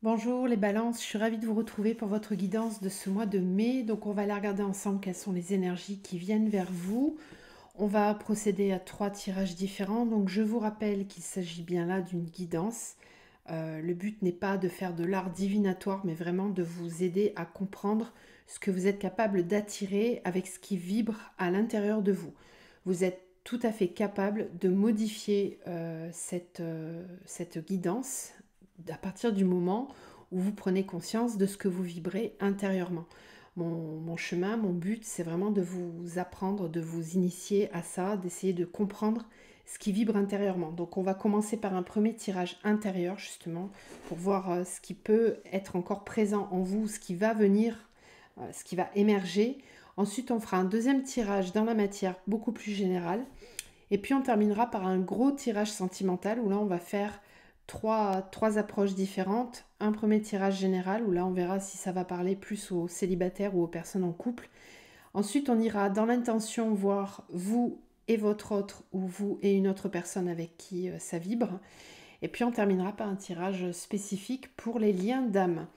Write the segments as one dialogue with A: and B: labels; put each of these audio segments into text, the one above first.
A: Bonjour les balances, je suis ravie de vous retrouver pour votre guidance de ce mois de mai. Donc on va aller regarder ensemble quelles sont les énergies qui viennent vers vous. On va procéder à 3 tirages différents. Donc je vous rappelle qu'il s'agit bien là d'une guidance. Le but n'est pas de faire de l'art divinatoire, mais vraiment de vous aider à comprendre ce que vous êtes capable d'attirer avec ce qui vibre à l'intérieur de vous. Vous êtes tout à fait capable de modifier cette guidance à partir du moment où vous prenez conscience de ce que vous vibrez intérieurement. Mon chemin, mon but, c'est vraiment de vous apprendre, de vous initier à ça, d'essayer de comprendre ce qui vibre intérieurement. Donc on va commencer par un premier tirage intérieur, justement, pour voir ce qui peut être encore présent en vous, ce qui va venir, ce qui va émerger. Ensuite, on fera un deuxième tirage dans la matière, beaucoup plus général. Et puis on terminera par un gros tirage sentimental, où là on va faire trois approches différentes. Un premier tirage général, où là on verra si ça va parler plus aux célibataires ou aux personnes en couple. Ensuite, on ira dans l'intention voir vous et votre autre, ou vous et une autre personne avec qui ça vibre. Et puis on terminera par un tirage spécifique pour les liens d'âme.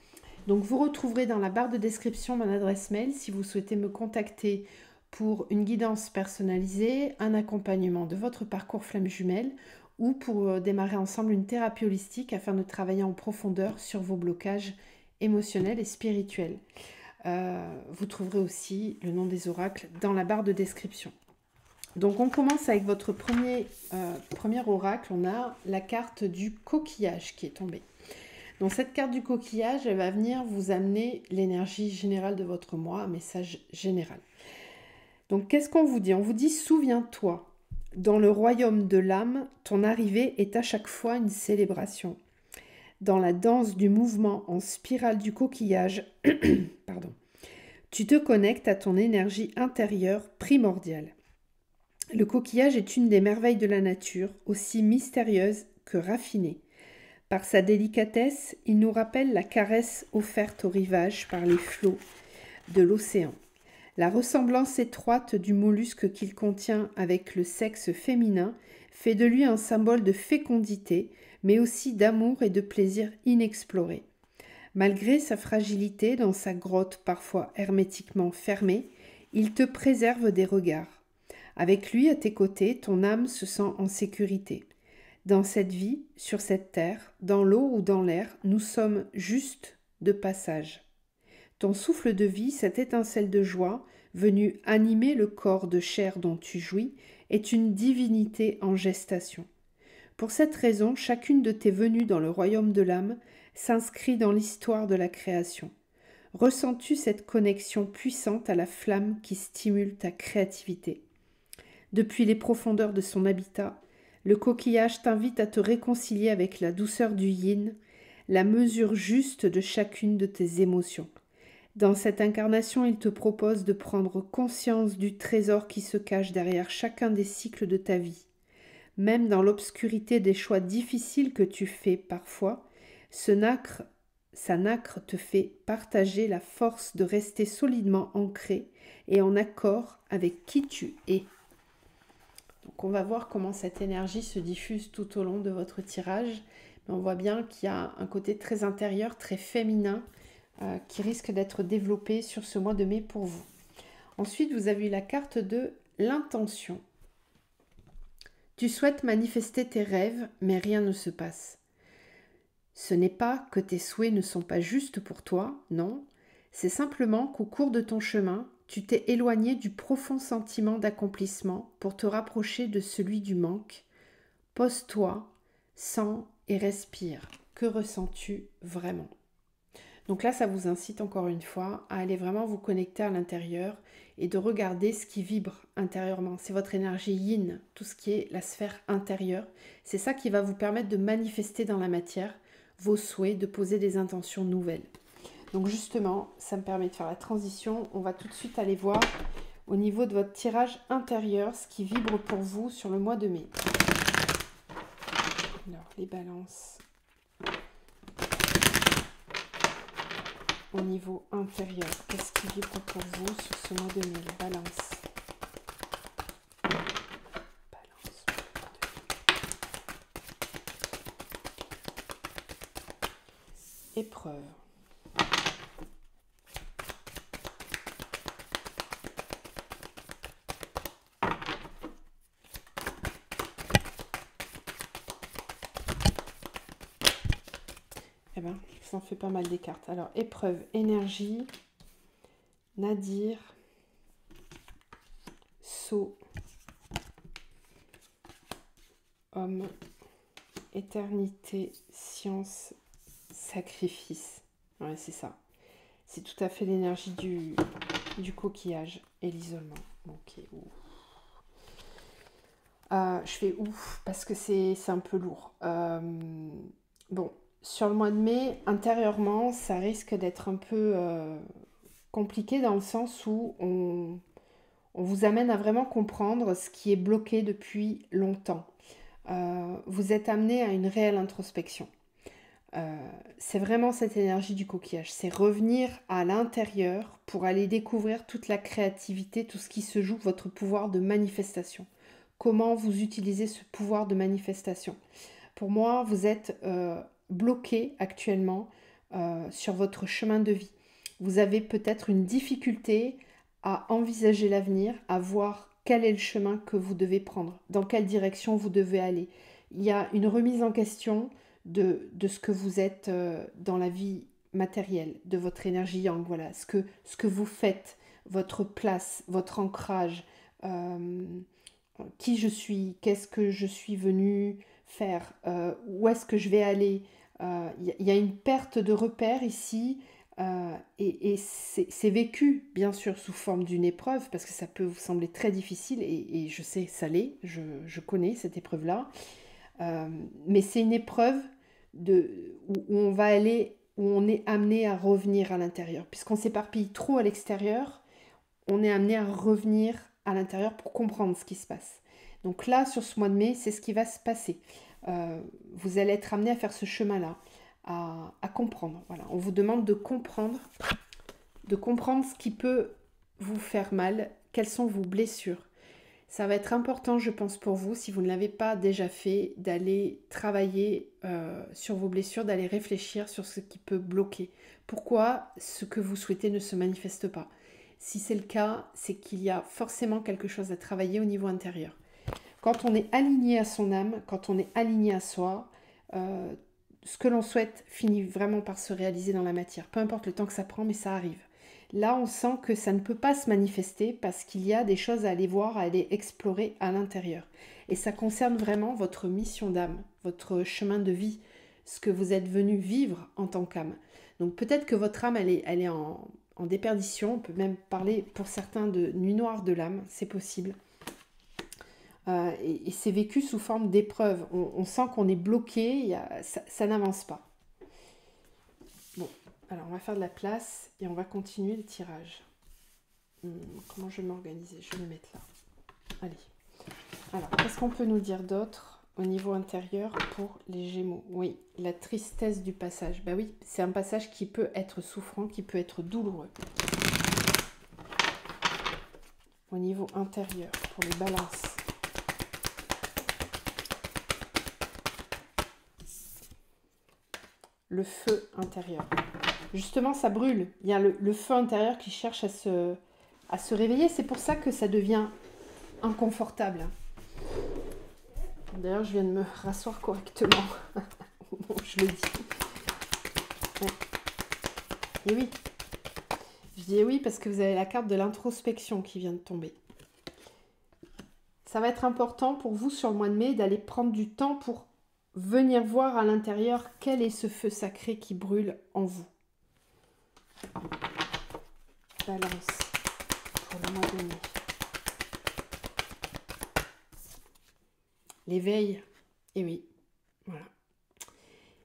A: Donc vous retrouverez dans la barre de description mon adresse mail si vous souhaitez me contacter pour une guidance personnalisée, un accompagnement de votre parcours flamme jumelle ou pour démarrer ensemble une thérapie holistique afin de travailler en profondeur sur vos blocages émotionnels et spirituels. Vous trouverez aussi le nom des oracles dans la barre de description. Donc on commence avec votre premier oracle. On a la carte du coquillage qui est tombée. Donc cette carte du coquillage, elle va venir vous amener l'énergie générale de votre mois, un message général. Donc qu'est-ce qu'on vous dit? On vous dit souviens-toi, dans le royaume de l'âme, ton arrivée est à chaque fois une célébration. Dans la danse du mouvement en spirale du coquillage, pardon, tu te connectes à ton énergie intérieure primordiale. Le coquillage est une des merveilles de la nature, aussi mystérieuse que raffinée. Par sa délicatesse, il nous rappelle la caresse offerte au rivage par les flots de l'océan. La ressemblance étroite du mollusque qu'il contient avec le sexe féminin fait de lui un symbole de fécondité, mais aussi d'amour et de plaisir inexploré. Malgré sa fragilité dans sa grotte parfois hermétiquement fermée, il te préserve des regards. Avec lui à tes côtés, ton âme se sent en sécurité. Dans cette vie, sur cette terre, dans l'eau ou dans l'air, nous sommes juste de passage. Ton souffle de vie, cette étincelle de joie, venue animer le corps de chair dont tu jouis, est une divinité en gestation. Pour cette raison, chacune de tes venues dans le royaume de l'âme s'inscrit dans l'histoire de la création. Ressens-tu cette connexion puissante à la flamme qui stimule ta créativité? Depuis les profondeurs de son habitat, le coquillage t'invite à te réconcilier avec la douceur du yin, la mesure juste de chacune de tes émotions. Dans cette incarnation, il te propose de prendre conscience du trésor qui se cache derrière chacun des cycles de ta vie. Même dans l'obscurité des choix difficiles que tu fais parfois, sa nacre te fait partager la force de rester solidement ancré et en accord avec qui tu es. Donc on va voir comment cette énergie se diffuse tout au long de votre tirage. Mais on voit bien qu'il y a un côté très intérieur, très féminin, qui risque d'être développé sur ce mois de mai pour vous. Ensuite, vous avez eu la carte de l'intention. Tu souhaites manifester tes rêves, mais rien ne se passe. Ce n'est pas que tes souhaits ne sont pas justes pour toi, non. C'est simplement qu'au cours de ton chemin, tu t'es éloigné du profond sentiment d'accomplissement pour te rapprocher de celui du manque. Pose-toi, sens et respire. Que ressens-tu vraiment? Donc là, ça vous incite encore une fois à aller vraiment vous connecter à l'intérieur et de regarder ce qui vibre intérieurement. C'est votre énergie yin, tout ce qui est la sphère intérieure. C'est ça qui va vous permettre de manifester dans la matière vos souhaits, de poser des intentions nouvelles. Donc justement, ça me permet de faire la transition. On va tout de suite aller voir au niveau de votre tirage intérieur ce qui vibre pour vous sur le mois de mai. Alors, les balances. Au niveau intérieur, qu'est-ce qui vibre pour vous sur ce mois de mai? Balance. épreuve. Eh ben, ça en fait pas mal des cartes. Alors, épreuve, énergie, Nadir, Sceau, homme, éternité, science, sacrifice. Ouais, c'est ça. C'est tout à fait l'énergie du coquillage et l'isolement. Ok, ouf. Je fais ouf parce que c'est un peu lourd. Bon, sur le mois de mai, intérieurement, ça risque d'être un peu compliqué dans le sens où on vous amène à vraiment comprendre ce qui est bloqué depuis longtemps. Vous êtes amené à une réelle introspection. C'est vraiment cette énergie du coquillage. C'est revenir à l'intérieur pour aller découvrir toute la créativité, tout ce qui se joue, votre pouvoir de manifestation. Comment vous utilisez ce pouvoir de manifestation. Pour moi, vous êtes bloqué actuellement sur votre chemin de vie. Vous avez peut-être une difficulté à envisager l'avenir, à voir quel est le chemin que vous devez prendre, dans quelle direction vous devez aller. Il y a une remise en question de ce que vous êtes dans la vie matérielle, de votre énergie yang, voilà, ce que vous faites, votre place, votre ancrage, qui je suis, qu'est-ce que je suis venu faire, où est-ce que je vais aller. Il y a une perte de repère ici. Et c'est vécu, bien sûr, sous forme d'une épreuve, parce que ça peut vous sembler très difficile, et je sais, ça l'est, je connais cette épreuve-là. Mais c'est une épreuve où on va aller, où on est amené à revenir à l'intérieur. Puisqu'on s'éparpille trop à l'extérieur, on est amené à revenir à l'intérieur pour comprendre ce qui se passe. Donc là, sur ce mois de mai, c'est ce qui va se passer. Vous allez être amené à faire ce chemin-là, à comprendre. Voilà. On vous demande de comprendre ce qui peut vous faire mal, quelles sont vos blessures. Ça va être important, je pense, pour vous, si vous ne l'avez pas déjà fait, d'aller travailler sur vos blessures, d'aller réfléchir sur ce qui peut bloquer. Pourquoi ce que vous souhaitez ne se manifeste pas? Si c'est le cas, c'est qu'il y a forcément quelque chose à travailler au niveau intérieur. Quand on est aligné à son âme, quand on est aligné à soi, ce que l'on souhaite finit vraiment par se réaliser dans la matière. Peu importe le temps que ça prend, mais ça arrive. Là, on sent que ça ne peut pas se manifester parce qu'il y a des choses à aller voir, à aller explorer à l'intérieur. Et ça concerne vraiment votre mission d'âme, votre chemin de vie, ce que vous êtes venu vivre en tant qu'âme. Donc peut-être que votre âme, elle est en déperdition. On peut même parler pour certains de nuit noire de l'âme, c'est possible. Et c'est vécu sous forme d'épreuve. On sent qu'on est bloqué, ça n'avance pas. Bon, alors on va faire de la place et on va continuer le tirage. Comment je vais m'organiser? Je vais me mettre là. Allez. Alors, qu'est-ce qu'on peut nous dire d'autre au niveau intérieur pour les Gémeaux? Oui, la tristesse du passage. Bah oui, c'est un passage qui peut être souffrant, qui peut être douloureux. Au niveau intérieur, pour les balances. Le feu intérieur. Justement, ça brûle. Il y a le feu intérieur qui cherche à se réveiller. C'est pour ça que ça devient inconfortable. D'ailleurs, je viens de me rasseoir correctement. Bon, je le dis. Ouais. Et oui. Je dis oui parce que vous avez la carte de l'introspection qui vient de tomber. Ça va être important pour vous sur le mois de mai d'aller prendre du temps pour venir voir à l'intérieur quel est ce feu sacré qui brûle en vous. Balance pour le mois de mai. L'éveil, et oui, voilà.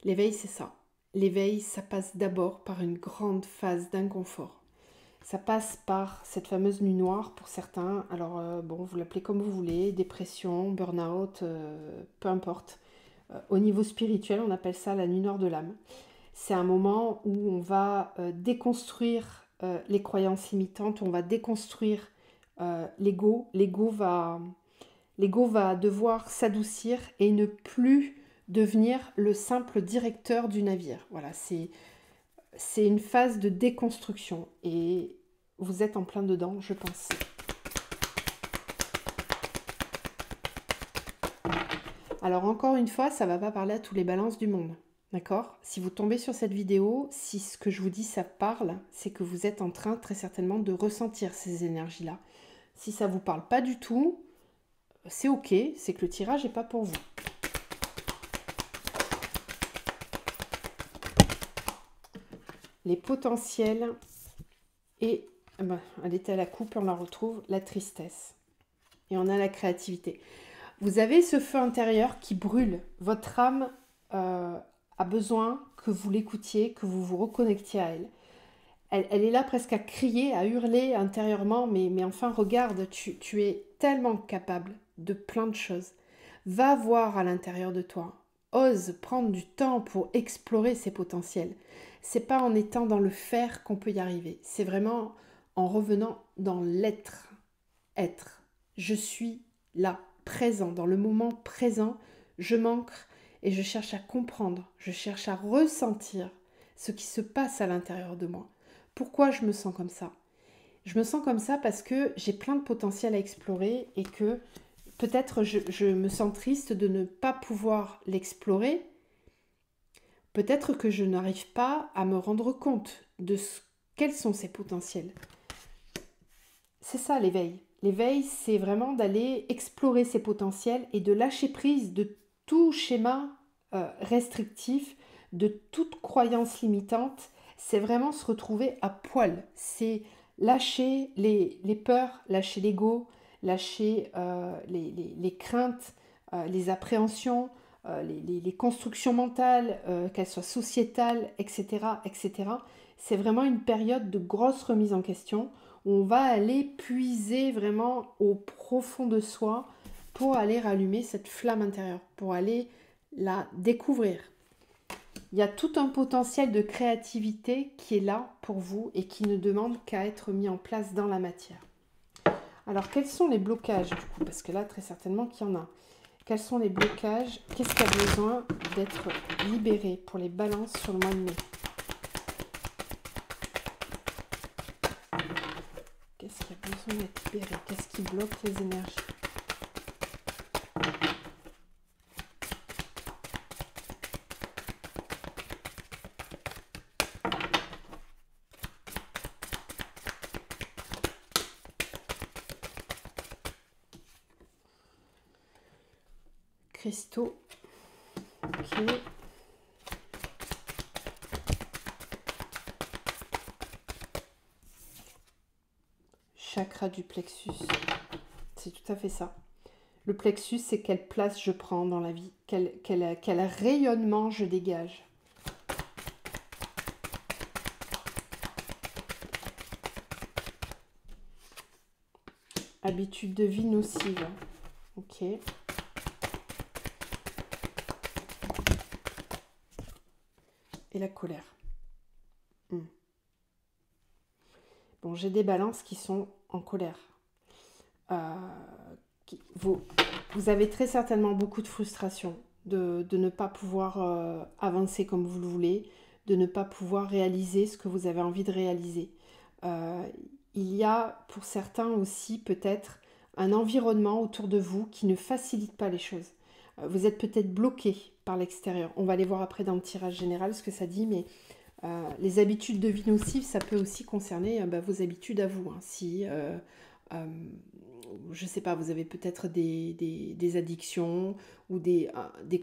A: L'éveil, c'est ça. L'éveil, ça passe d'abord par une grande phase d'inconfort. Ça passe par cette fameuse nuit noire pour certains. Alors, bon, vous l'appelez comme vous voulez, dépression, burn-out, peu importe. Au niveau spirituel, on appelle ça la nuit noire de l'âme. C'est un moment où on va déconstruire les croyances limitantes, on va déconstruire l'ego. L'ego va devoir s'adoucir et ne plus devenir le simple directeur du navire. Voilà, c'est c'est une phase de déconstruction et vous êtes en plein dedans, je pense. Alors encore une fois, ça ne va pas parler à tous les balances du monde, d'accord? Si vous tombez sur cette vidéo, si ce que je vous dis ça parle, c'est que vous êtes en train très certainement de ressentir ces énergies-là. Si ça ne vous parle pas du tout, c'est ok, c'est que le tirage n'est pas pour vous. Les potentiels et... elle était à la coupe, on la retrouve, la tristesse. Et on a la créativité. Vous avez ce feu intérieur qui brûle. Votre âme a besoin que vous l'écoutiez, que vous vous reconnectiez à elle. Elle est là presque à crier, à hurler intérieurement, mais enfin regarde, tu es tellement capable de plein de choses. Va voir à l'intérieur de toi. Ose prendre du temps pour explorer ses potentiels. C'est pas en étant dans le faire qu'on peut y arriver. C'est vraiment en revenant dans l'être. Être. Je suis là, présent, dans le moment présent. Je m'ancre et je cherche à comprendre. Je cherche à ressentir ce qui se passe à l'intérieur de moi. Pourquoi je me sens comme ça? Je me sens comme ça parce que j'ai plein de potentiel à explorer et que peut-être je me sens triste de ne pas pouvoir l'explorer. Peut-être que je n'arrive pas à me rendre compte de quels sont ces potentiels. C'est ça l'éveil. L'éveil, c'est vraiment d'aller explorer ses potentiels et de lâcher prise de tout schéma restrictif, de toute croyance limitante. C'est vraiment se retrouver à poil. C'est lâcher les peurs, lâcher l'ego, lâcher les craintes, les appréhensions, les constructions mentales, qu'elles soient sociétales, etc., etc. C'est vraiment une période de grosse remise en question où on va aller puiser vraiment au profond de soi pour aller rallumer cette flamme intérieure, pour aller la découvrir. Il y a tout un potentiel de créativité qui est là pour vous et qui ne demande qu'à être mis en place dans la matière. Alors, quels sont les blocages du coup? Parce que là, très certainement qu'il y en a. Quels sont les blocages? Qu'est-ce qui a besoin d'être libéré pour les balances sur le mois de mai? Qu'est-ce qui a besoin d'être libéré? Qu'est-ce qui bloque les énergies? Cristaux. Ok. Chakra du plexus. C'est tout à fait ça. Le plexus, c'est quelle place je prends dans la vie, quel rayonnement je dégage. Habitude de vie nocive. Ok. Et la colère. Bon, j'ai des balances qui sont en colère. Vous avez très certainement beaucoup de frustration de ne pas pouvoir avancer comme vous le voulez, de ne pas pouvoir réaliser ce que vous avez envie de réaliser. Il y a pour certains aussi peut-être un environnement autour de vous qui ne facilite pas les choses. Vous êtes peut-être bloqué par l'extérieur. On va aller voir après dans le tirage général ce que ça dit, mais les habitudes de vie nocives, ça peut aussi concerner vos habitudes à vous. Hein. Si, je ne sais pas, vous avez peut-être des addictions ou des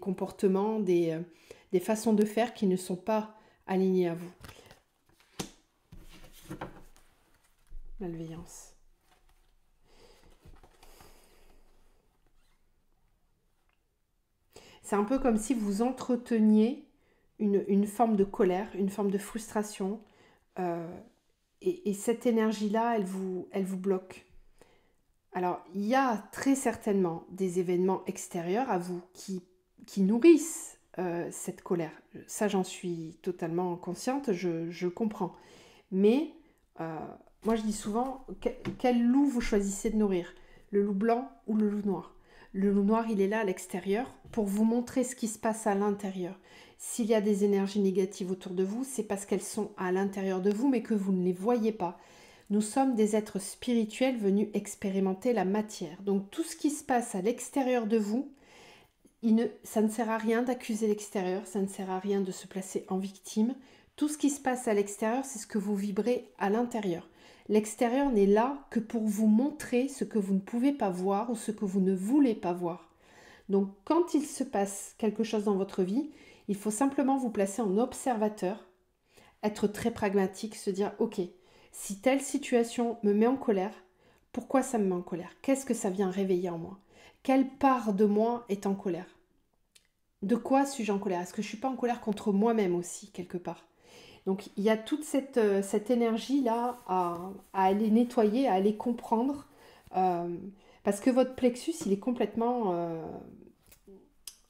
A: comportements, des façons de faire qui ne sont pas alignées à vous. Malveillance. C'est un peu comme si vous entreteniez une forme de colère, une forme de frustration. Et cette énergie-là, elle vous bloque. Alors, il y a très certainement des événements extérieurs à vous qui nourrissent cette colère. Ça, j'en suis totalement consciente, je comprends. Mais moi, je dis souvent, quel loup vous choisissez de nourrir? Le loup blanc ou le loup noir? Le loup noir, il est là à l'extérieur pour vous montrer ce qui se passe à l'intérieur. S'il y a des énergies négatives autour de vous, c'est parce qu'elles sont à l'intérieur de vous, mais que vous ne les voyez pas. Nous sommes des êtres spirituels venus expérimenter la matière. Donc tout ce qui se passe à l'extérieur de vous, ça ne sert à rien d'accuser l'extérieur, ça ne sert à rien de se placer en victime. Tout ce qui se passe à l'extérieur, c'est ce que vous vibrez à l'intérieur. L'extérieur n'est là que pour vous montrer ce que vous ne pouvez pas voir ou ce que vous ne voulez pas voir. Donc quand il se passe quelque chose dans votre vie, il faut simplement vous placer en observateur, être très pragmatique, se dire ok, si telle situation me met en colère, pourquoi ça me met en colère? Qu'est-ce que ça vient réveiller en moi? Quelle part de moi est en colère? De quoi suis-je en colère? Est-ce que je ne suis pas en colère contre moi-même aussi, quelque part? Donc il y a toute cette énergie-là à aller nettoyer, à aller comprendre, parce que votre plexus, il est complètement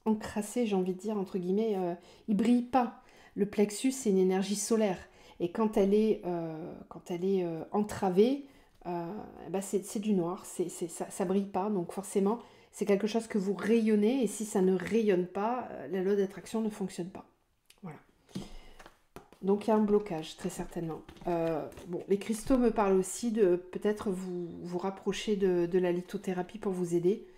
A: encrassé, j'ai envie de dire, entre guillemets, il brille pas. Le plexus, c'est une énergie solaire. Et quand elle est entravée, c'est du noir, ça brille pas. Donc forcément, c'est quelque chose que vous rayonnez. Et si ça ne rayonne pas, la loi d'attraction ne fonctionne pas. Voilà. Donc il y a un blocage, très certainement. Les cristaux me parlent aussi de peut-être vous rapprocher de la lithothérapie pour vous aider.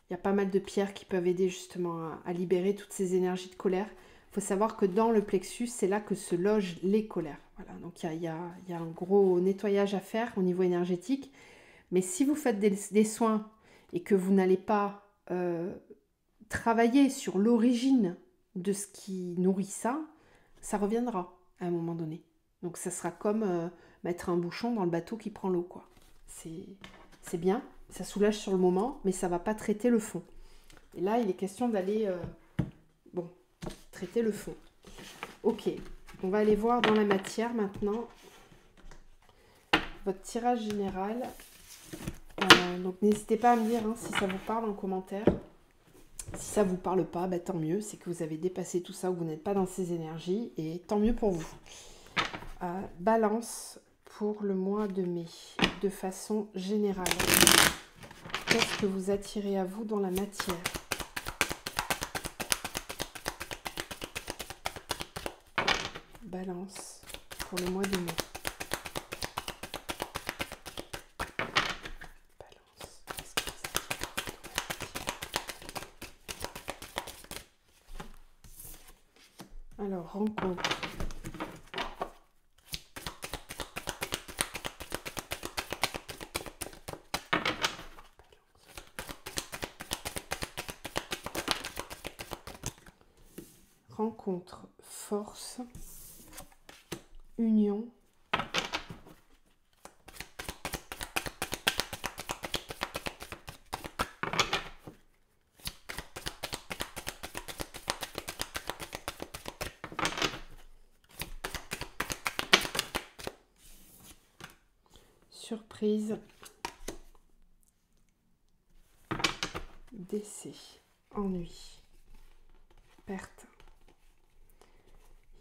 A: Il y a pas mal de pierres qui peuvent aider justement à libérer toutes ces énergies de colère. Il faut savoir que dans le plexus, c'est là que se logent les colères. Voilà, donc il y a un gros nettoyage à faire au niveau énergétique. Mais si vous faites des soins et que vous n'allez pas travailler sur l'origine de ce qui nourrit ça, ça reviendra à un moment donné. Donc ça sera comme mettre un bouchon dans le bateau qui prend l'eau, quoi. C'est bien, ça soulage sur le moment, mais ça ne va pas traiter le fond. Et là, il est question d'aller traiter le fond. Ok, on va aller voir dans la matière maintenant votre tirage général. Donc n'hésitez pas à me dire si ça vous parle en commentaire. Si ça ne vous parle pas, tant mieux, c'est que vous avez dépassé tout ça, ou vous n'êtes pas dans ces énergies, et tant mieux pour vous. Balance pour le mois de mai, de façon générale. Qu'est-ce que vous attirez à vous dans la matière? Balance pour le mois de mai. Balance. Qu'est-ce que vous attirez? Alors, rencontre. Rencontre, force, union, surprise, décès, ennui, perte,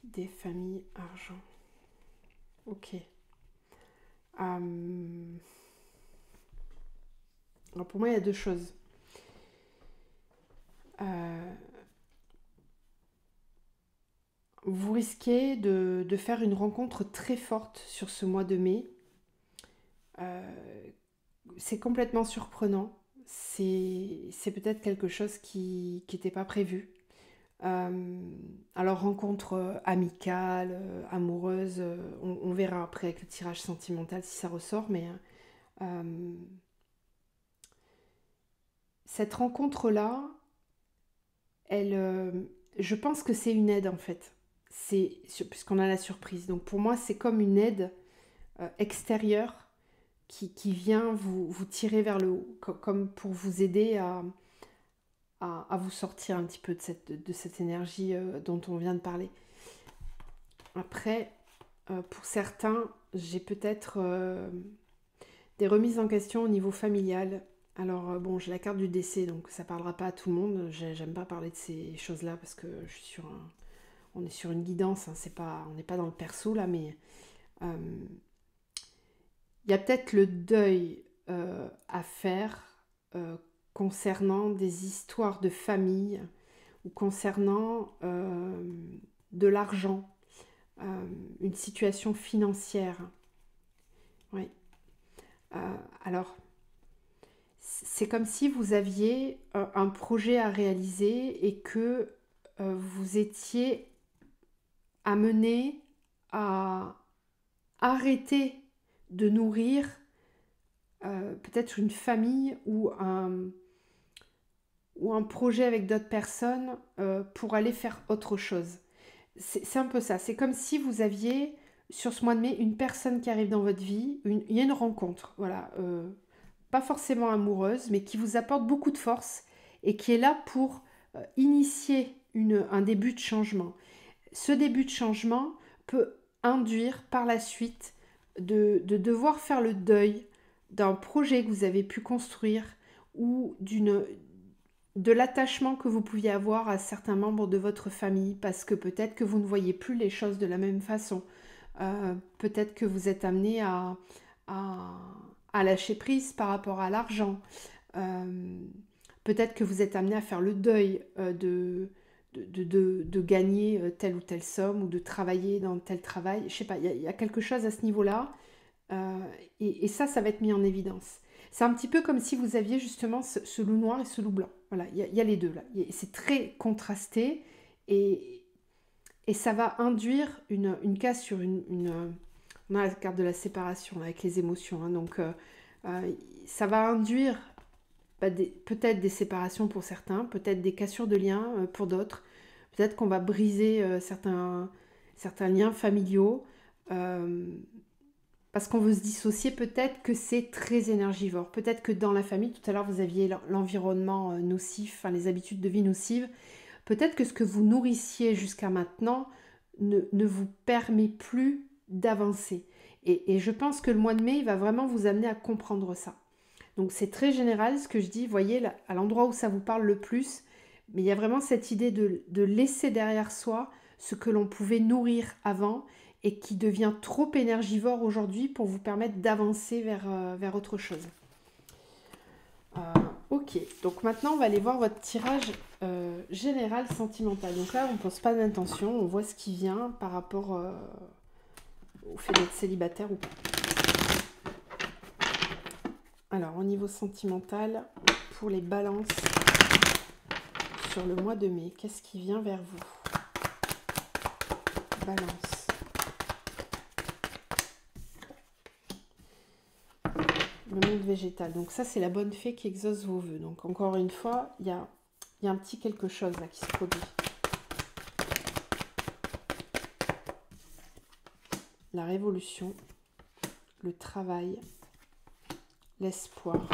A: idée, famille, argent. Ok. Alors pour moi, il y a deux choses. Vous risquez de faire une rencontre très forte sur ce mois de mai. C'est complètement surprenant. C'est peut-être quelque chose qui n'était pas prévu. Alors rencontre amicale, amoureuse, on verra après avec le tirage sentimental si ça ressort, mais cette rencontre-là, je pense que c'est une aide en fait, puisqu'on a la surprise. Donc pour moi, c'est comme une aide extérieure qui vient vous tirer vers le haut, comme pour vous aider à vous sortir un petit peu de cette énergie dont on vient de parler. Après, pour certains, j'ai peut-être des remises en question au niveau familial. Alors j'ai la carte du décès, donc ça parlera pas à tout le monde. J'aime pas parler de ces choses-là parce que on est sur une guidance, hein, on n'est pas dans le perso là, mais il y a peut-être le deuil à faire concernant des histoires de famille ou concernant de l'argent, une situation financière. Oui. Alors, c'est comme si vous aviez un projet à réaliser et que vous étiez amené à arrêter de nourrir peut-être une famille ou un projet avec d'autres personnes pour aller faire autre chose. C'est un peu ça. C'est comme si vous aviez, sur ce mois de mai, une personne qui arrive dans votre vie, il y a une rencontre, voilà, pas forcément amoureuse, mais qui vous apporte beaucoup de force et qui est là pour initier un début de changement. Ce début de changement peut induire par la suite de devoir faire le deuil d'un projet que vous avez pu construire ou de l'attachement que vous pouviez avoir à certains membres de votre famille parce que peut-être que vous ne voyez plus les choses de la même façon. Peut-être que vous êtes amené à lâcher prise par rapport à l'argent. Peut-être que vous êtes amené à faire le deuil de gagner telle ou telle somme ou de travailler dans tel travail. Je sais pas, il y a quelque chose à ce niveau-là. Et ça va être mis en évidence. C'est un petit peu comme si vous aviez justement ce loup noir et ce loup blanc. Voilà, il y a les deux là. C'est très contrasté et ça va induire une case sur on a la carte de la séparation avec les émotions. Hein, donc ça va induire peut-être des séparations pour certains, peut-être des cassures de liens pour d'autres. Peut-être qu'on va briser certains liens familiaux. Parce qu'on veut se dissocier, peut-être que c'est très énergivore. Peut-être que dans la famille, tout à l'heure, vous aviez l'environnement nocif, enfin, les habitudes de vie nocives. Peut-être que ce que vous nourrissiez jusqu'à maintenant ne vous permet plus d'avancer. Et je pense que le mois de mai, il va vraiment vous amener à comprendre ça. Donc c'est très général ce que je dis, voyez, là, à l'endroit où ça vous parle le plus, mais il y a vraiment cette idée de laisser derrière soi ce que l'on pouvait nourrir avant et qui devient trop énergivore aujourd'hui pour vous permettre d'avancer vers autre chose. Ok, donc maintenant on va aller voir votre tirage général sentimental. Donc là on ne pose pas d'intention, on voit ce qui vient par rapport au fait d'être célibataire ou pas. Alors au niveau sentimental, pour les balances sur le mois de mai, qu'est-ce qui vient vers vous? Balance. Le monde végétal. Donc ça, c'est la bonne fée qui exauce vos vœux. Donc encore une fois, il y a un petit quelque chose là qui se produit. La révolution, le travail, l'espoir,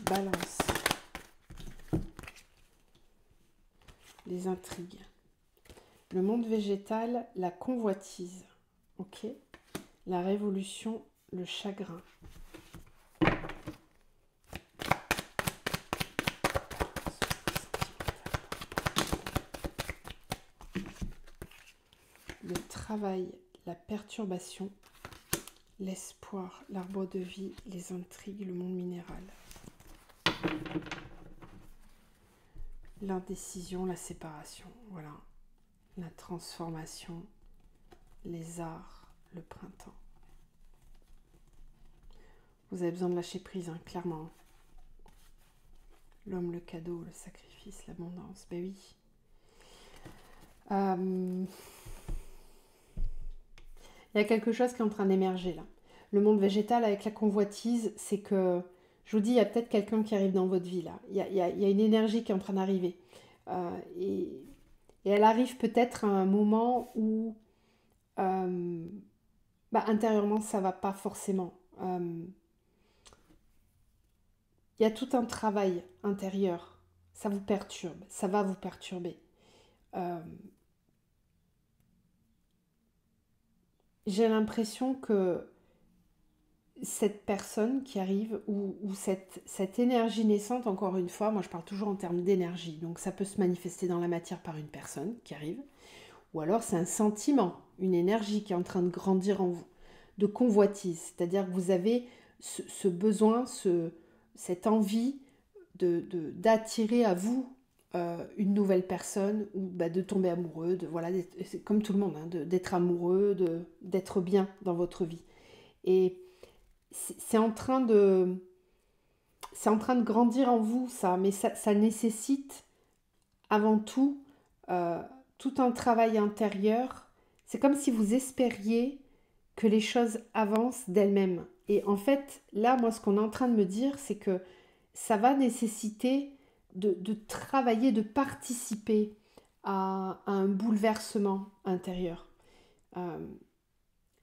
A: balance, les intrigues. Le monde végétal, la convoitise. Ok. La révolution, le chagrin. Le travail, la perturbation, l'espoir, l'arbre de vie, les intrigues, le monde minéral. L'indécision, la séparation, voilà. La transformation, les arts, le printemps. Vous avez besoin de lâcher prise, hein, clairement. L'homme, le cadeau, le sacrifice, l'abondance, ben oui. Il y a quelque chose qui est en train d'émerger là. Le monde végétal avec la convoitise, c'est que, je vous dis, il y a peut-être quelqu'un qui arrive dans votre vie là. Il y a une énergie qui est en train d'arriver. Et elle arrive peut-être à un moment où intérieurement ça va pas forcément. Il y a tout un travail intérieur. Ça vous perturbe, ça va vous perturber. J'ai l'impression que cette personne qui arrive ou cette énergie naissante, encore une fois, moi je parle toujours en termes d'énergie, donc ça peut se manifester dans la matière par une personne qui arrive, ou alors c'est un sentiment, une énergie qui est en train de grandir en vous, de convoitise, c'est-à-dire que vous avez ce besoin, cette envie d'attirer à vous une nouvelle personne ou bah, de tomber amoureux, voilà, c'est comme tout le monde, hein, d'être amoureux, d'être bien dans votre vie. Et c'est en train de, c'est en train de grandir en vous, ça, mais ça nécessite avant tout euh, tout un travail intérieur. C'est comme si vous espériez que les choses avancent d'elles-mêmes. Et en fait, là, moi, ce qu'on est en train de me dire, c'est que ça va nécessiter de travailler, de participer à un bouleversement intérieur. Euh,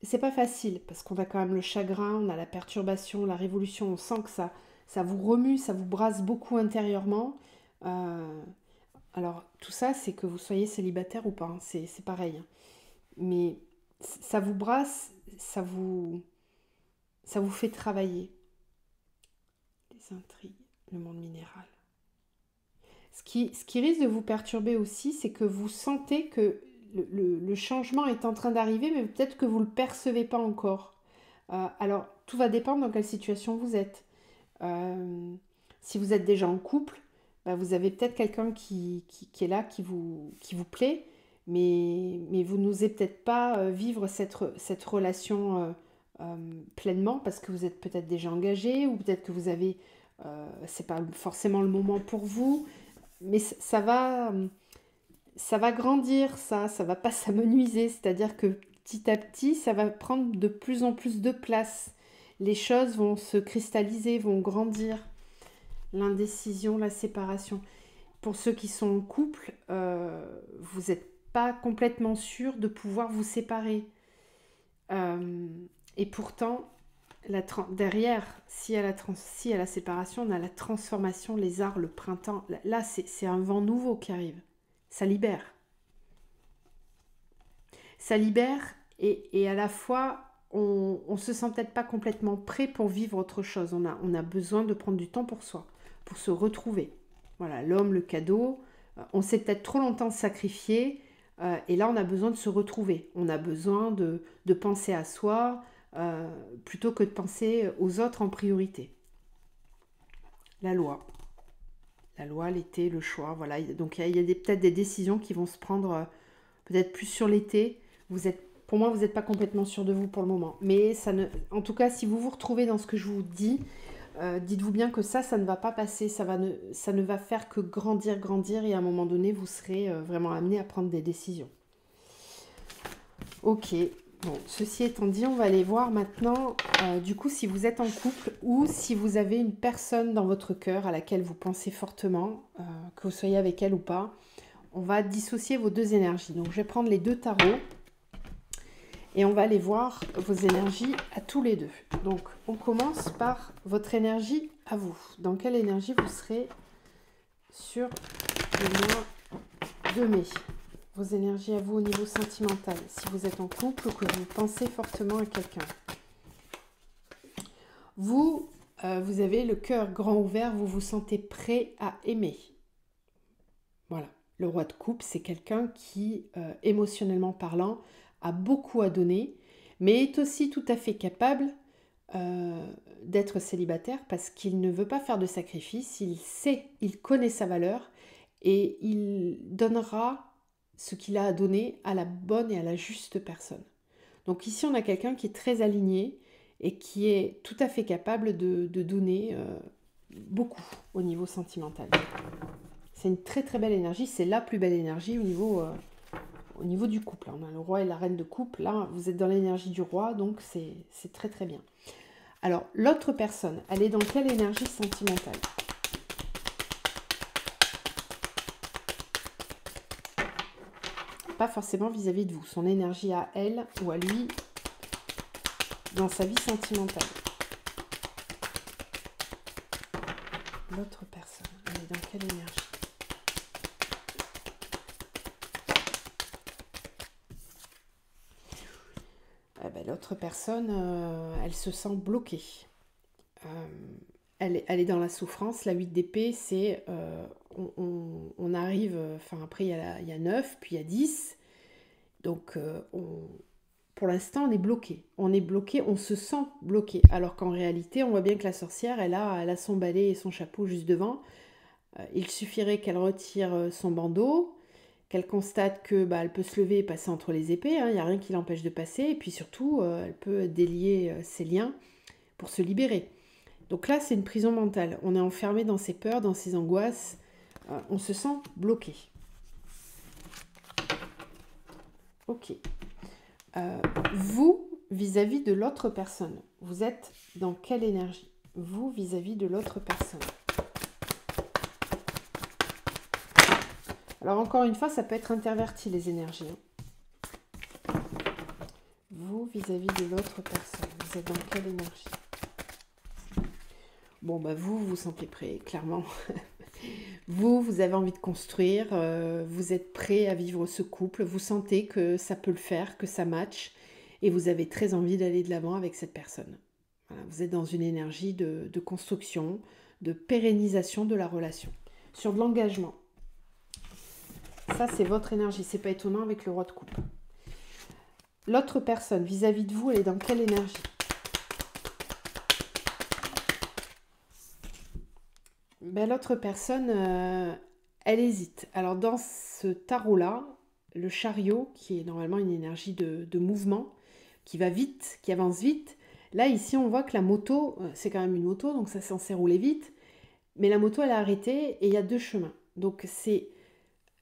A: c'est pas facile parce qu'on a quand même le chagrin, on a la perturbation, la révolution, on sent que ça vous remue, ça vous brasse beaucoup intérieurement. Euh, alors, tout ça, c'est que vous soyez célibataire ou pas, hein, c'est pareil, hein. Mais ça vous brasse, ça vous fait travailler. Les intrigues, le monde minéral. Ce qui risque de vous perturber aussi, c'est que vous sentez que le changement est en train d'arriver, mais peut-être que vous ne le percevez pas encore. Alors, tout va dépendre dans quelle situation vous êtes. Si vous êtes déjà en couple, bah, vous avez peut-être quelqu'un qui est là, qui vous plaît, mais vous n'osez peut-être pas vivre cette relation pleinement parce que vous êtes peut-être déjà engagé ou peut-être que vous avez, c'est pas forcément le moment pour vous, mais ça va grandir, ça va pas s'amenuiser, c'est-à-dire que petit à petit, ça va prendre de plus en plus de place. Les choses vont se cristalliser, vont grandir. L'indécision, la séparation. Pour ceux qui sont en couple, vous n'êtes pas complètement sûr de pouvoir vous séparer. Euh, et pourtant, derrière, si à la séparation, on a la transformation, les arts, le printemps. Là, c'est un vent nouveau qui arrive. Ça libère. Ça libère et à la fois, on ne se sent peut-être pas complètement prêt pour vivre autre chose. On a besoin de prendre du temps pour soi, pour se retrouver. Voilà, l'homme, le cadeau. On s'est peut-être trop longtemps sacrifié et là, on a besoin de se retrouver. On a besoin de penser à soi plutôt que de penser aux autres en priorité. La loi. La loi, l'été, le choix. Voilà. Donc, il y a peut-être des décisions qui vont se prendre peut-être plus sur l'été. Pour moi, vous n'êtes pas complètement sûr de vous pour le moment. Mais en tout cas, si vous vous retrouvez dans ce que je vous dis, dites-vous bien que ça ne va pas passer. Ça ne va faire que grandir, grandir. Et à un moment donné, vous serez vraiment amené à prendre des décisions. Ok. Bon, ceci étant dit, on va aller voir maintenant, du coup, si vous êtes en couple ou si vous avez une personne dans votre cœur à laquelle vous pensez fortement, que vous soyez avec elle ou pas. On va dissocier vos deux énergies. Donc, je vais prendre les deux tarots et on va aller voir vos énergies à tous les deux. Donc, on commence par votre énergie à vous. Dans quelle énergie vous serez sur le mois de mai? Vos énergies à vous au niveau sentimental, si vous êtes en couple ou que vous pensez fortement à quelqu'un. Vous avez le cœur grand ouvert, vous vous sentez prêt à aimer. Voilà. Le roi de coupe, c'est quelqu'un qui, émotionnellement parlant, a beaucoup à donner, mais est aussi tout à fait capable d'être célibataire parce qu'il ne veut pas faire de sacrifice, il connaît sa valeur et il donnera ce qu'il a à donner à la bonne et à la juste personne. Donc ici, on a quelqu'un qui est très aligné et qui est tout à fait capable de donner beaucoup au niveau sentimental. C'est une très très belle énergie, c'est la plus belle énergie au niveau du couple. On a le roi et la reine de couple, là vous êtes dans l'énergie du roi, donc c'est très très bien. Alors l'autre personne, elle est dans quelle énergie sentimentale? Pas forcément vis-à-vis de vous, son énergie à elle ou à lui dans sa vie sentimentale. L'autre personne, elle est dans quelle énergie? L'autre personne, elle se sent bloquée. Elle est dans la souffrance. La 8 d'épée, c'est on arrive, après il y a 9, puis il y a 10. Donc pour l'instant, on est bloqué. On est bloqué, on se sent bloqué. Alors qu'en réalité, on voit bien que la sorcière, elle a son balai et son chapeau juste devant. Il suffirait qu'elle retire son bandeau, qu'elle constate que elle peut se lever et passer entre les épées, hein, il n'y a rien qui l'empêche de passer, et puis surtout, elle peut délier ses liens pour se libérer. Donc là, c'est une prison mentale. On est enfermé dans ses peurs, dans ses angoisses, on se sent bloqué. Ok. Vous, vis-à-vis de l'autre personne, vous êtes dans quelle énergie? Vous, vis-à-vis de l'autre personne. Alors encore une fois, ça peut être interverti les énergies. Vous, vis-à-vis de l'autre personne, vous êtes dans quelle énergie? Bon, vous vous sentez prêt, clairement. Vous avez envie de construire, vous êtes prêt à vivre ce couple, vous sentez que ça peut le faire, que ça match, et vous avez très envie d'aller de l'avant avec cette personne. Voilà, vous êtes dans une énergie de construction, de pérennisation de la relation. Sur de l'engagement. Ça, c'est votre énergie, c'est pas étonnant avec le roi de coupe. L'autre personne, vis-à-vis de vous, elle est dans quelle énergie? L'autre personne, elle hésite. Alors dans ce tarot-là, le chariot, qui est normalement une énergie de mouvement, qui va vite, qui avance vite, là ici on voit que la moto, c'est quand même une moto, donc ça c'est censé rouler vite, mais la moto elle a arrêté et il y a deux chemins. Donc c'est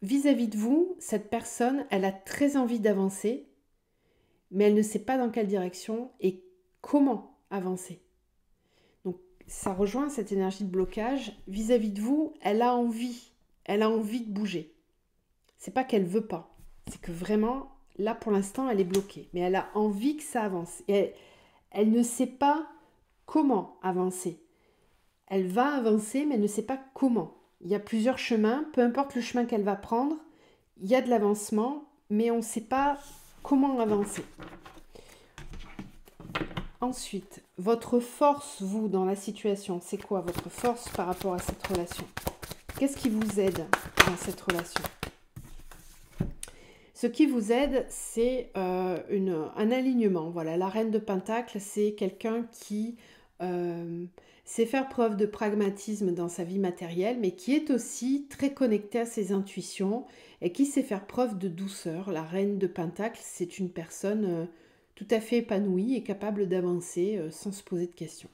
A: vis-à-vis de vous, cette personne, elle a très envie d'avancer, mais elle ne sait pas dans quelle direction et comment avancer. Ça rejoint cette énergie de blocage. Vis-à-vis de vous, elle a envie de bouger. C'est pas qu'elle veut pas, c'est que vraiment, là pour l'instant, elle est bloquée. Mais elle a envie que ça avance. Et elle ne sait pas comment avancer. Elle va avancer, mais elle ne sait pas comment. Il y a plusieurs chemins, peu importe le chemin qu'elle va prendre, il y a de l'avancement, mais on ne sait pas comment avancer. Ensuite, votre force, vous, dans la situation, c'est quoi votre force par rapport à cette relation? Qu'est-ce qui vous aide dans cette relation? Ce qui vous aide, c'est un alignement. Voilà, la reine de Pentacle, c'est quelqu'un qui sait faire preuve de pragmatisme dans sa vie matérielle, mais qui est aussi très connecté à ses intuitions et qui sait faire preuve de douceur. La reine de Pentacle, c'est une personne tout à fait épanouie et capable d'avancer sans se poser de questions.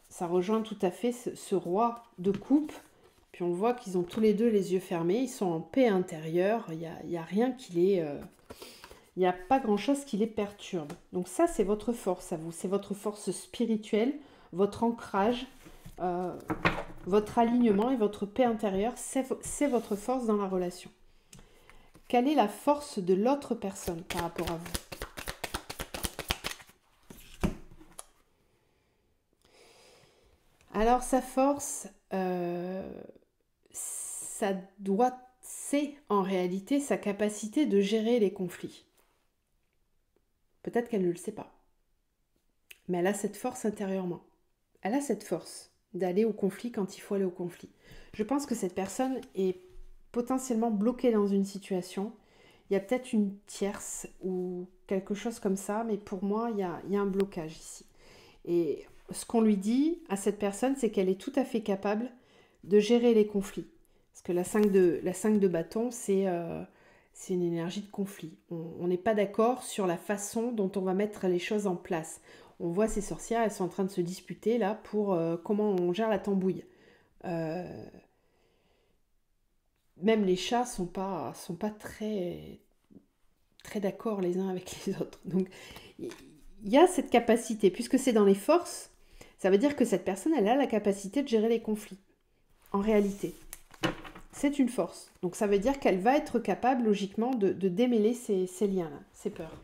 A: Ça rejoint tout à fait ce roi de coupe. Puis on voit qu'ils ont tous les deux les yeux fermés, ils sont en paix intérieure, il n'y a rien qui les... il n'y a pas grand-chose qui les perturbe. Donc ça, c'est votre force à vous, c'est votre force spirituelle, votre ancrage, votre alignement et votre paix intérieure, c'est votre force dans la relation. Quelle est la force de l'autre personne par rapport à vous? Alors sa force, c'est en réalité sa capacité de gérer les conflits. Peut-être qu'elle ne le sait pas, mais elle a cette force intérieurement. Elle a cette force d'aller au conflit quand il faut aller au conflit. Je pense que cette personne est potentiellement bloquée dans une situation. Il y a peut-être une tierce ou quelque chose comme ça, mais pour moi, il y a un blocage ici. Et ce qu'on lui dit à cette personne, c'est qu'elle est tout à fait capable de gérer les conflits. Parce que la 5 de bâton, c'est une énergie de conflit. On n'est pas d'accord sur la façon dont on va mettre les choses en place. On voit ces sorcières, elles sont en train de se disputer là pour comment on gère la tambouille. Même les chats sont pas très, très d'accord les uns avec les autres. Donc il y a cette capacité, puisque c'est dans les forces, ça veut dire que cette personne, elle a la capacité de gérer les conflits. En réalité, c'est une force. Donc ça veut dire qu'elle va être capable, logiquement, de démêler ces liens-là, ces peurs.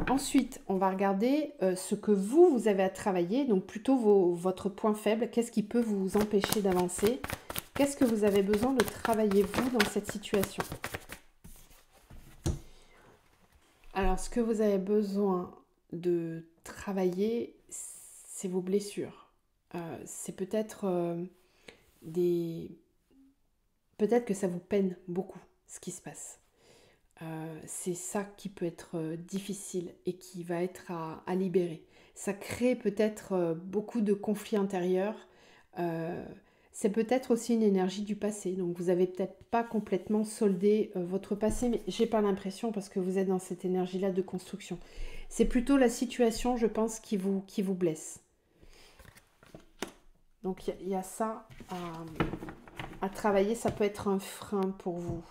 A: Ensuite, on va regarder ce que vous avez à travailler, donc plutôt votre point faible. Qu'est-ce qui peut vous empêcher d'avancer? Qu'est-ce que vous avez besoin de travailler, vous, dans cette situation? Alors, ce que vous avez besoin de travailler, c'est vos blessures. C'est peut-être peut-être que ça vous peine beaucoup, ce qui se passe. C'est ça qui peut être difficile et qui va être à libérer. Ça crée peut-être beaucoup de conflits intérieurs. C'est peut-être aussi une énergie du passé. Donc vous n'avez peut-être pas complètement soldé votre passé, mais j'ai pas l'impression parce que vous êtes dans cette énergie-là de construction. C'est plutôt la situation, je pense, qui vous blesse. Donc il y a ça à travailler. Ça peut être un frein pour vous.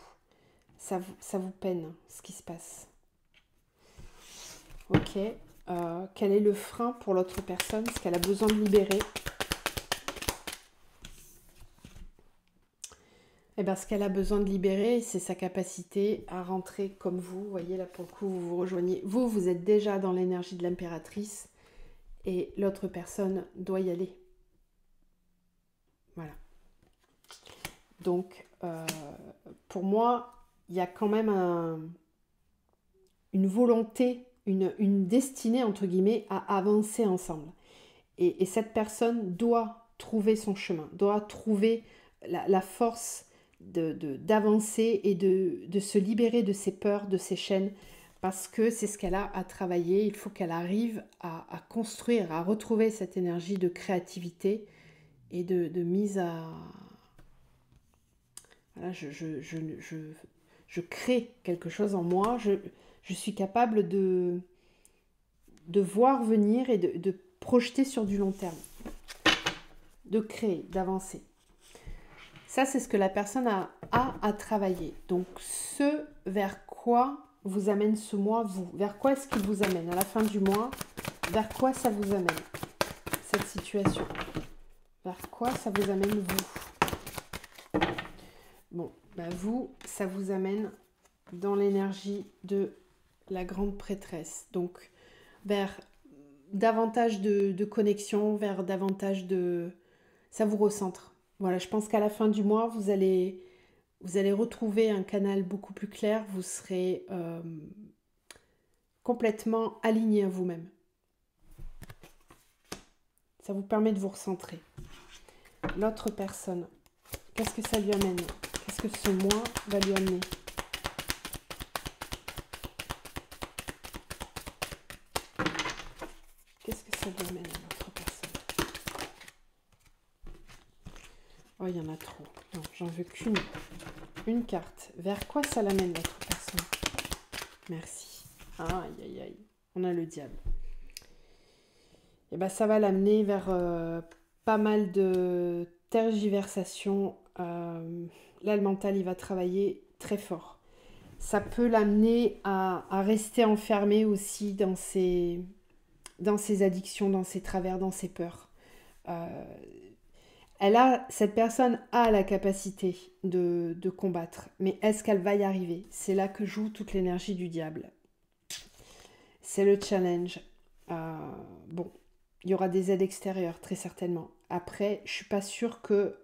A: Ça vous peine, ce qui se passe. Ok. Quel est le frein pour l'autre personne? Ce qu'elle a besoin de libérer. Eh bien, ce qu'elle a besoin de libérer, c'est sa capacité à rentrer comme vous. Vous voyez, là, pour le coup, vous vous rejoignez. Vous êtes déjà dans l'énergie de l'impératrice et l'autre personne doit y aller. Voilà. Donc, pour moi, il y a quand même une volonté, une destinée, entre guillemets, à avancer ensemble. Et cette personne doit trouver son chemin, doit trouver la force d'avancer et de se libérer de ses peurs, de ses chaînes, parce que c'est ce qu'elle a à travailler. Il faut qu'elle arrive à construire, à retrouver cette énergie de créativité et de mise à... Voilà, je crée quelque chose en moi, je suis capable de voir venir et de projeter sur du long terme, de créer, d'avancer. Ça, c'est ce que la personne a à travailler. Donc, ce vers quoi vous amène ce mois, vous? Vers quoi est-ce qu'il vous amène à la fin du mois? Vers quoi ça vous amène, cette situation? Vers quoi ça vous amène, vous? Bon, bah vous, ça vous amène dans l'énergie de la grande prêtresse. Donc, vers davantage de connexion, vers davantage de... Ça vous recentre. Voilà, je pense qu'à la fin du mois, vous allez retrouver un canal beaucoup plus clair. Vous serez complètement aligné à vous-même. Ça vous permet de vous recentrer. L'autre personne, qu'est-ce que ça lui amène? Qu'est-ce que ce mois va lui amener? Qu'est-ce que ça lui amène à l'autre personne? Oh, il y en a trop. Non, j'en veux qu'une. Une carte. Vers quoi ça l'amène, l'autre personne? Merci. Aïe, aïe, aïe. On a le diable. Et bien, ça va l'amener vers pas mal de tergiversations. Là, le mental, il va travailler très fort. Ça peut l'amener à rester enfermé aussi dans ses addictions, dans ses travers, dans ses peurs. Cette personne a la capacité de combattre, mais est-ce qu'elle va y arriver? C'est là que joue toute l'énergie du diable. C'est le challenge. Bon, il y aura des aides extérieures, très certainement. Après, je ne suis pas sûre que,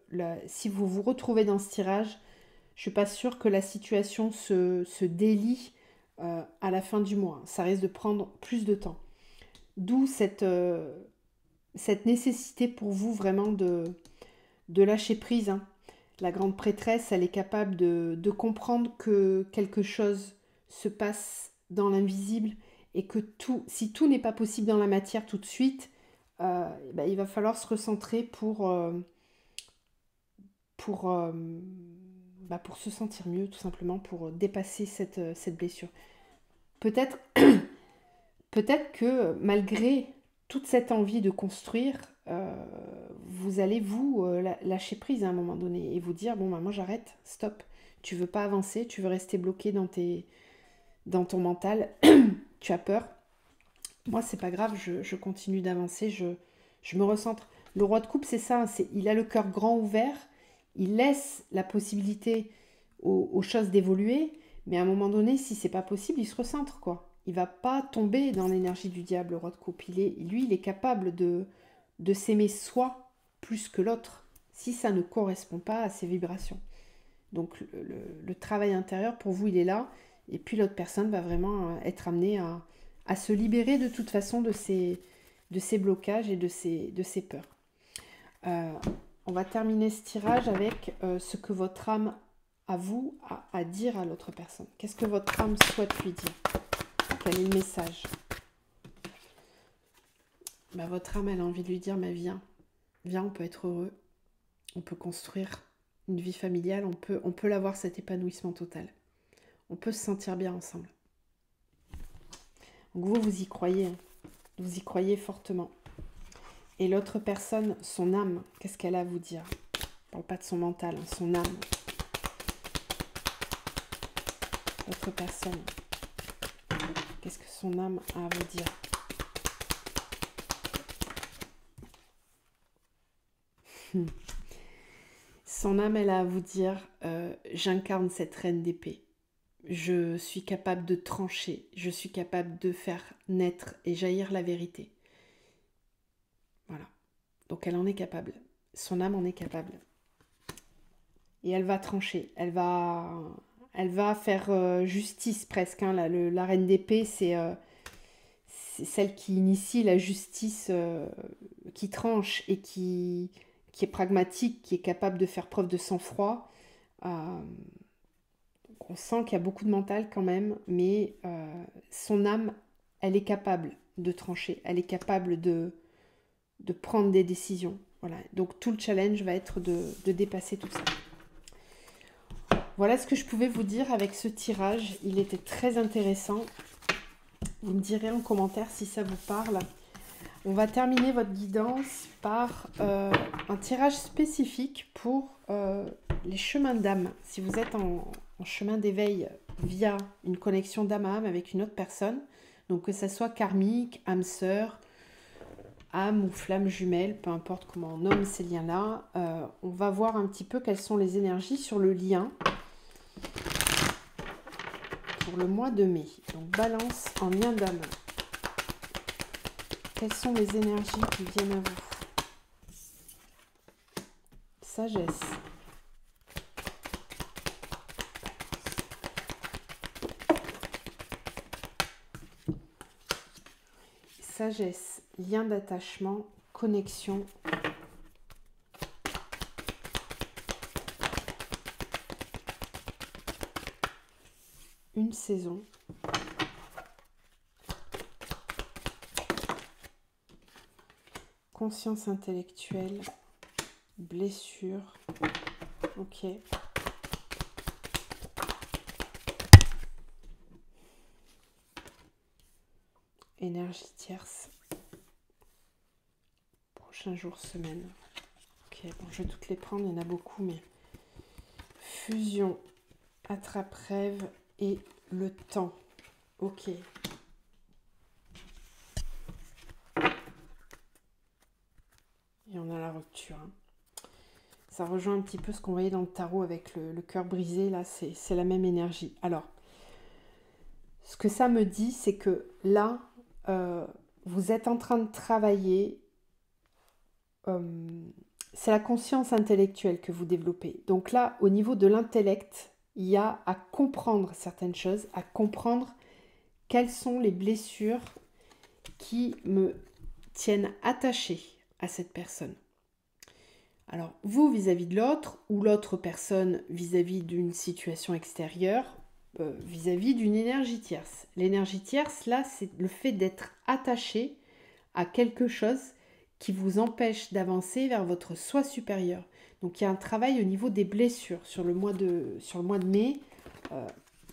A: si vous vous retrouvez dans ce tirage, je ne suis pas sûre que la situation se délie à la fin du mois. Ça risque de prendre plus de temps. D'où cette nécessité pour vous vraiment de lâcher prise. Hein. La grande prêtresse, elle est capable de comprendre que quelque chose se passe dans l'invisible et que si tout n'est pas possible dans la matière tout de suite, il va falloir se recentrer pour se sentir mieux, tout simplement, pour dépasser cette blessure. Peut-être que malgré toute cette envie de construire, vous allez lâcher prise à un moment donné et vous dire, bon, moi j'arrête, stop, tu veux pas avancer, tu veux rester bloqué dans ton mental, tu as peur. Moi, c'est pas grave, je continue d'avancer, je me recentre. Le roi de coupe, c'est ça, il a le cœur grand ouvert, il laisse la possibilité aux choses d'évoluer, mais à un moment donné, si c'est pas possible, il se recentre, quoi. Il va pas tomber dans l'énergie du diable, le roi de coupe. Il est capable de s'aimer soi plus que l'autre, si ça ne correspond pas à ses vibrations. Donc le travail intérieur, pour vous, il est là, et puis l'autre personne va vraiment être amenée à se libérer de toute façon de ses blocages et de ses peurs. On va terminer ce tirage avec ce que votre âme a à dire à l'autre personne. Qu'est-ce que votre âme souhaite lui dire? Quel est le message? Votre âme, elle a envie de lui dire, mais viens, on peut être heureux. On peut construire une vie familiale, on peut l'avoir, cet épanouissement total. On peut se sentir bien ensemble. Donc vous y croyez, hein. Vous y croyez fortement. Et l'autre personne, son âme, qu'est-ce qu'elle a à vous dire? Je ne parle pas de son mental, hein, son âme. L'autre personne, qu'est-ce que son âme a à vous dire? Son âme, elle a à vous dire, j'incarne cette reine d'épée. Je suis capable de trancher, je suis capable de faire naître et jaillir la vérité. Voilà. Donc elle en est capable. Son âme en est capable. Et elle va trancher. Elle va faire justice presque. Hein. La reine d'épée, c'est celle qui initie la justice, qui tranche et qui est pragmatique, qui est capable de faire preuve de sang-froid. On sent qu'il y a beaucoup de mental quand même, mais son âme, elle est capable de trancher. Elle est capable de prendre des décisions. Voilà. Donc tout le challenge va être de dépasser tout ça. Voilà ce que je pouvais vous dire avec ce tirage. Il était très intéressant. Vous me direz en commentaire si ça vous parle. On va terminer votre guidance par un tirage spécifique pour les chemins d'âme. Si vous êtes en chemin d'éveil via une connexion d'âme à âme avec une autre personne, donc que ça soit karmique, âme sœur, âme ou flamme jumelle, peu importe comment on nomme ces liens-là, on va voir un petit peu quelles sont les énergies sur le lien pour le mois de mai. Donc balance en lien d'âme. Quelles sont les énergies qui viennent à vous? Sagesse. Sagesse, lien d'attachement, connexion. Une saison. Conscience intellectuelle, blessure. Ok. Énergie tierce. Prochain jour, semaine. Ok, bon, je vais toutes les prendre, il y en a beaucoup, mais... Fusion, attrape-rêve et le temps. Ok. Et on a la rupture. Hein. Ça rejoint un petit peu ce qu'on voyait dans le tarot avec le cœur brisé. Là, c'est la même énergie. Alors, ce que ça me dit, c'est que là, vous êtes en train de travailler. C'est la conscience intellectuelle que vous développez. Donc là, au niveau de l'intellect, il y a à comprendre certaines choses, à comprendre quelles sont les blessures qui me tiennent attachée à cette personne. Alors, vous vis-à-vis de l'autre, ou l'autre personne vis-à-vis d'une situation extérieure, vis-à-vis d'une énergie tierce. L'énergie tierce, là, c'est le fait d'être attaché à quelque chose qui vous empêche d'avancer vers votre soi supérieur. Donc, il y a un travail au niveau des blessures sur le mois de mai.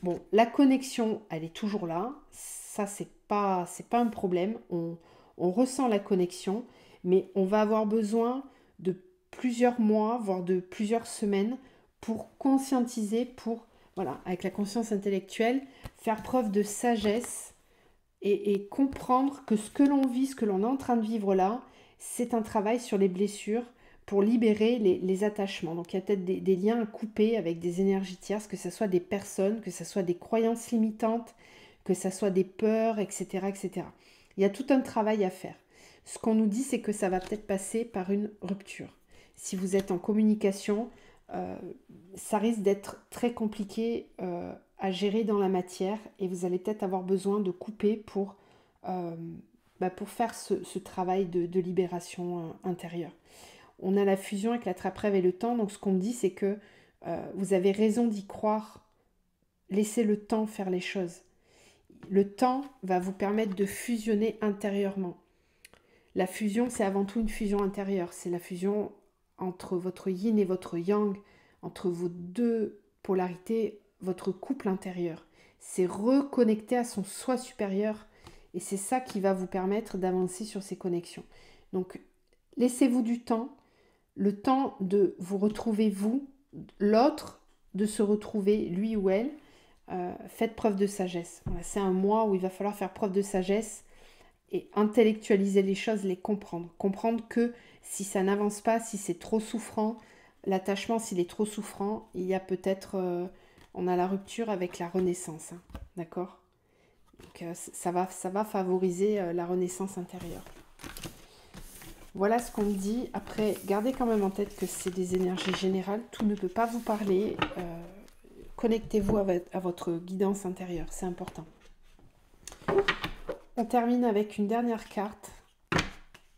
A: Bon, la connexion, elle est toujours là. Ça, c'est pas un problème. On ressent la connexion, mais on va avoir besoin de plusieurs mois, voire de plusieurs semaines pour conscientiser, pour, voilà, avec la conscience intellectuelle, faire preuve de sagesse et comprendre que ce que l'on vit, ce que l'on est en train de vivre là, c'est un travail sur les blessures pour libérer les attachements. Donc il y a peut-être des liens à couper avec des énergies tierces, que ce soit des personnes, que ce soit des croyances limitantes, que ce soit des peurs, etc., etc. Il y a tout un travail à faire. Ce qu'on nous dit, c'est que ça va peut-être passer par une rupture. Si vous êtes en communication, ça risque d'être très compliqué à gérer dans la matière et vous allez peut-être avoir besoin de couper pour faire ce travail de libération intérieure. On a la fusion avec l'attrape-rêve et le temps, donc ce qu'on me dit, c'est que vous avez raison d'y croire. Laissez le temps faire les choses. Le temps va vous permettre de fusionner intérieurement. La fusion, c'est avant tout une fusion intérieure. C'est la fusion entre votre yin et votre yang, entre vos deux polarités, votre couple intérieur. C'est reconnecter à son soi supérieur et c'est ça qui va vous permettre d'avancer sur ces connexions. Donc, laissez-vous du temps, le temps de vous retrouver vous, l'autre de se retrouver lui ou elle. Faites preuve de sagesse. Voilà, c'est un mois où il va falloir faire preuve de sagesse et intellectualiser les choses, les comprendre. Comprendre que si ça n'avance pas, si c'est trop souffrant, l'attachement, s'il est trop souffrant, il y a peut-être, on a la rupture avec la renaissance. Hein, d'accord? Donc ça va favoriser la renaissance intérieure. Voilà ce qu'on me dit. Après, gardez quand même en tête que c'est des énergies générales. Tout ne peut pas vous parler. Connectez-vous à votre guidance intérieure. C'est important. On termine avec une dernière carte.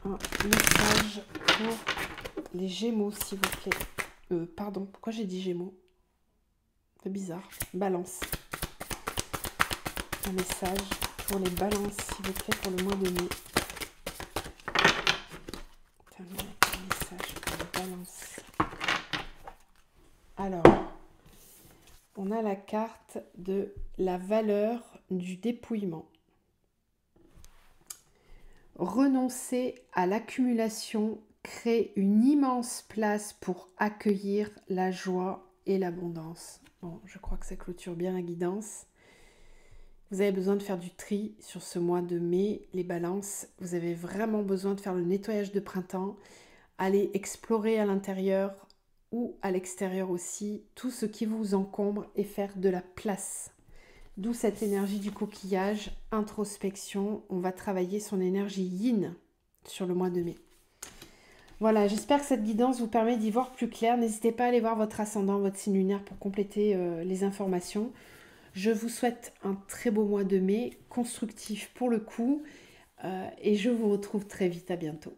A: Un message pour les Gémeaux, s'il vous plaît. Pardon, pourquoi j'ai dit Gémeaux? C'est bizarre. Balance. Un message pour les balances, s'il vous plaît, pour le mois de mai. Termine avec un message pour les balances. Alors, on a la carte de la valeur du dépouillement. Renoncer à l'accumulation crée une immense place pour accueillir la joie et l'abondance. Bon, je crois que ça clôture bien la guidance. Vous avez besoin de faire du tri sur ce mois de mai, les balances. Vous avez vraiment besoin de faire le nettoyage de printemps, aller explorer à l'intérieur ou à l'extérieur aussi tout ce qui vous encombre et faire de la place. D'où cette énergie du coquillage, introspection. On va travailler son énergie yin sur le mois de mai. Voilà, j'espère que cette guidance vous permet d'y voir plus clair. N'hésitez pas à aller voir votre ascendant, votre signe lunaire pour compléter les informations. Je vous souhaite un très beau mois de mai, constructif pour le coup. Et je vous retrouve très vite, à bientôt.